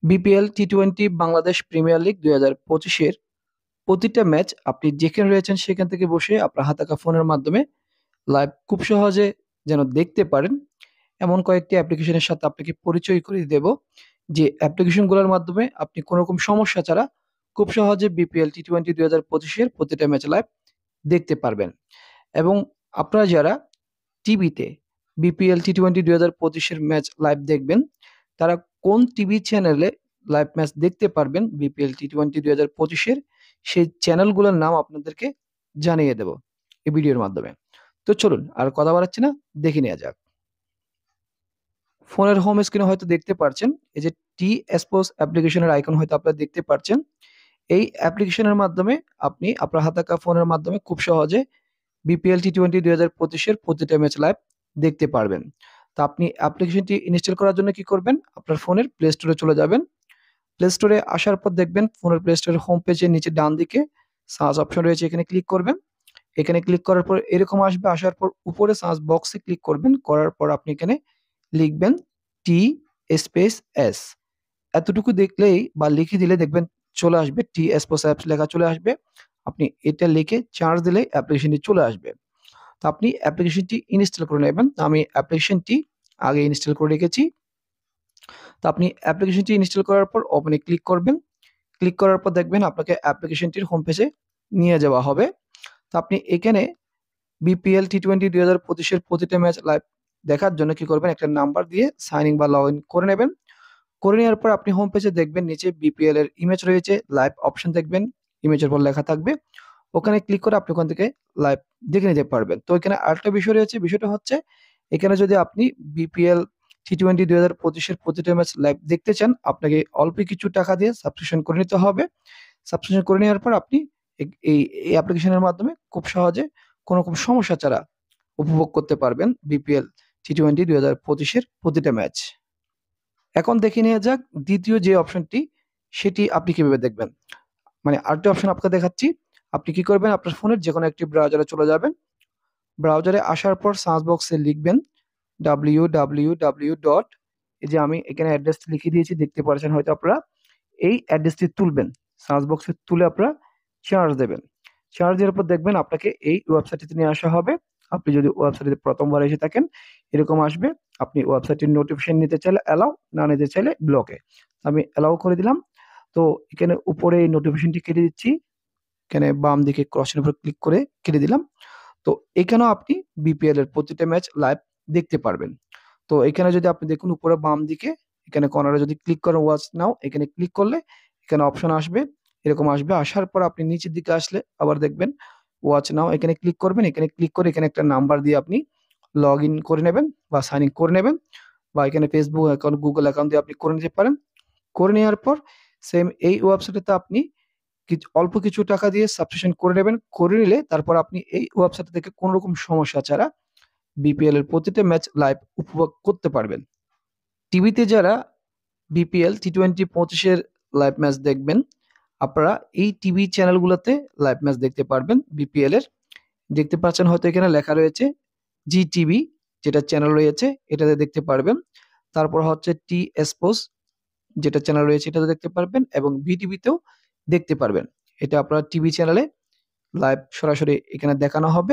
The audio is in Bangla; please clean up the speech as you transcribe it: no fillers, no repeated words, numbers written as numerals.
বিপিএল টি-20 বাংলাদেশ প্রিমিয়ার লিগ 2025-এর প্রতিটা ম্যাচ আপনি যেখানে রয়েছেন সেখান থেকে বসে আপনার হাতাকা ফোনের মাধ্যমে লাইভ খুব সহজে যেন দেখতে পারেন, এমন কয়েকটি অ্যাপ্লিকেশনের সাথে আপনাকে পরিচয় করিয়ে দেব। যে অ্যাপ্লিকেশনগুলোর মাধ্যমে আপনি কোনো রকম সমস্যা ছাড়া খুব সহজে বিপিএল টি-20 2025-এর প্রতিটা ম্যাচ লাইভ দেখতে পারবেন। এবং আপনারা যারা টিভিতে বিপিএল টি-20 2025-এর ম্যাচ লাইভ দেখবেন, তারা কোন টিভি চ্যানেলে লাইভ ম্যাচ দেখতে পারবেন বিপিএল টি-20 2025-এর, সেই চ্যানেলগুলোর নাম আপনাদেরকে জানিয়ে দেব এই ভিডিওর মাধ্যমে। তো চলুন আর কথা বাড়াচ্ছি না, দেখে নেওয়া যাক। ফোনের হোম স্ক্রিনে হয়তো দেখতে পাচ্ছেন এই যে টি স্পোর্টস অ্যাপ্লিকেশনের আইকন হয়তো আপনারা দেখতে পাচ্ছেন। এই অ্যাপ্লিকেশনের মাধ্যমে আপনি আপনার হাতাকা ফোনের মাধ্যমে খুব সহজে বিপিএল টি-20 2025-এর প্রতিটা ম্যাচ লাইভ দেখতে পারবেন। তো আপনি অ্যাপ্লিকেশনটি ইনস্টল করার জন্য কি করবেন, আপনার ফোনের প্লে স্টোরে চলে যাবেন। প্লে স্টোরে আসার পর দেখবেন ফোনের প্লে স্টোরের হোম পেজের নিচে ডান দিকে সার্চ অপশন রয়েছে, এখানে ক্লিক করবেন। এখানে ক্লিক করার পর এরকম আসবে, আসার পর উপরে সার্চ বক্সে ক্লিক করবেন, করার পর আপনি এখানে লিখবেন টি স্পেস এস। এতটুকু দেখলেই বা লিখে দিলে দেখবেন চলে আসবে, টি স্পেস অ্যাপস লেখা চলে আসবে। আপনি এটা লিখে চার্জ দিলেই অ্যাপ্লিকেশনটি চলে আসবে। তো আপনি অ্যাপ্লিকেশনটি ইনস্টল করে নেবেন। আমি অ্যাপ্লিকেশনটি আগে ইনস্টল করে রেখেছি। তো আপনি অ্যাপ্লিকেশনটি ইনস্টল করার পর ওপেনে ক্লিক করবেন। ক্লিক করার পর দেখবেন আপনাকে অ্যাপ্লিকেশনটির হোম পেজে নিয়ে যাওয়া হবে। তো আপনি এখানে বিপিএল টি-20 2025-এর প্রতিটা ম্যাচ লাইভ দেখার জন্য কি করবেন, একটা নাম্বার দিয়ে সাইন ইন বা লগ ইন করে নেবেন। করে নেওয়ার পর আপনি হোম পেজে দেখবেন নিচে বিপিএল এর ইমেজ রয়েছে, লাইভ অপশন দেখবেন, ইমেজের পর লেখা থাকবে। ওখানে ক্লিক করে আপনি ওখান থেকে লাইভ দেখে নিতে পারবেন। তো এখানে আরেকটা বিষয় রয়েছে, বিষয়টা হচ্ছে এখানে যদি আপনি বিপিএল টি-20 2025-এর প্রতিটা ম্যাচ লাইভ দেখতে চান, আপনাকে অল্প কিছু টাকা দিয়ে সাবস্ক্রিপশন করে নিতে হবে। সাবস্ক্রিপশন করে নেওয়ার পর আপনি এই অ্যাপ্লিকেশনের মাধ্যমে খুব সহজে কোনো রকম সমস্যা ছাড়া উপভোগ করতে পারবেন বিপিএল টি-20 2025-এর প্রতিটা ম্যাচ। এখন দেখে নেওয়া যাক দ্বিতীয় যে অপশনটি, সেটি আপনি কিভাবে দেখবেন। মানে আরেকটা অপশন আপনাকে দেখাচ্ছি। আপনি কি করবেন, আপনার ফোনের যে কোনো একটি ব্রাউজারে চলে যাবেন। ব্রাউজারে আসার পর সার্চ বক্সে লিখবেন www ডট, এই যে আমি এখানে অ্যাড্রেসটি লিখে দিয়েছি দেখতে পাচ্ছেন হয়তো আপনারা। এই অ্যাড্রেসটি তুলবেন, সার্চ বক্সে তুলে আপনারা চার্জ দেবেন। চার্জ দেওয়ার পর দেখবেন আপনাকে এই ওয়েবসাইটটিতে নিয়ে আসা হবে। আপনি যদি ওয়েবসাইটে প্রথমবার এসে থাকেন, এরকম আসবে। আপনি ওয়েবসাইটের নোটিফিকেশন নিতে চাইলে অ্যালাউ, না নিতে চাইলে ব্লকে। আমি অ্যালাউ করে দিলাম। তো এখানে উপরে এই নোটিফিকেশনটি কেটে দিচ্ছি, এখানে বাম দিকে ক্রসের উপর ক্লিক করে কেটে দিলাম। তো এখানেও আপনি বিপিএল এর প্রতিটা ম্যাচ লাইভ দেখতে পারবেন। তো এখানে যদি আপনি দেখুন উপরে বাম দিকে এখানে কর্নারে যদি ক্লিক করেন ওয়াচ নাও, এখানে ক্লিক করলে এখানে অপশন আসবে, এরকম আসবে। আসার পর আপনি নিচের দিকে আসলে আবার দেখবেন ওয়াচ নাও, এখানে ক্লিক করবেন। এখানে ক্লিক করে এখানে একটা নাম্বার দিয়ে আপনি লগ ইন করে নেবেন বা সাইন ইন করে নেবেন, বা এখানে ফেসবুক অ্যাকাউন্ট, গুগল অ্যাকাউন্ট দিয়ে আপনি করে নিতে পারেন। করে নেওয়ার পর সেম এই ওয়েবসাইটে আপনি অল্প কিছু টাকা দিয়ে সাবস্ক্রিপশন করে নেবেন। করে নিলে তারপর আপনি এই ওয়েবসাইট থেকে কোনো রকম সমস্যা ছাড়া বিপিএল এর প্রতিটা ম্যাচ লাইভ উপভোগ করতে পারবেন। টিভিতে যারা বিপিএল টি-20 25-এর লাইভ ম্যাচ দেখবেন, আপনারা এই টিভি চ্যানেলগুলোতে লাইভ ম্যাচ দেখতে পারবেন বিপিএল এর। দেখতে পাচ্ছেন হয়তো এখানে লেখা রয়েছে জি টিভি, যেটা চ্যানেল রয়েছে এটাতে দেখতে পারবেন। তারপর হচ্ছে টি স্পোর্টস যেটা চ্যানেল রয়েছে এটাতে দেখতে পারবেন, এবং বিটিভিতেও দেখতে পারবেন। এটা আপনার টিভি চ্যানেলে লাইভ সরাসরি এখানে দেখানো হবে।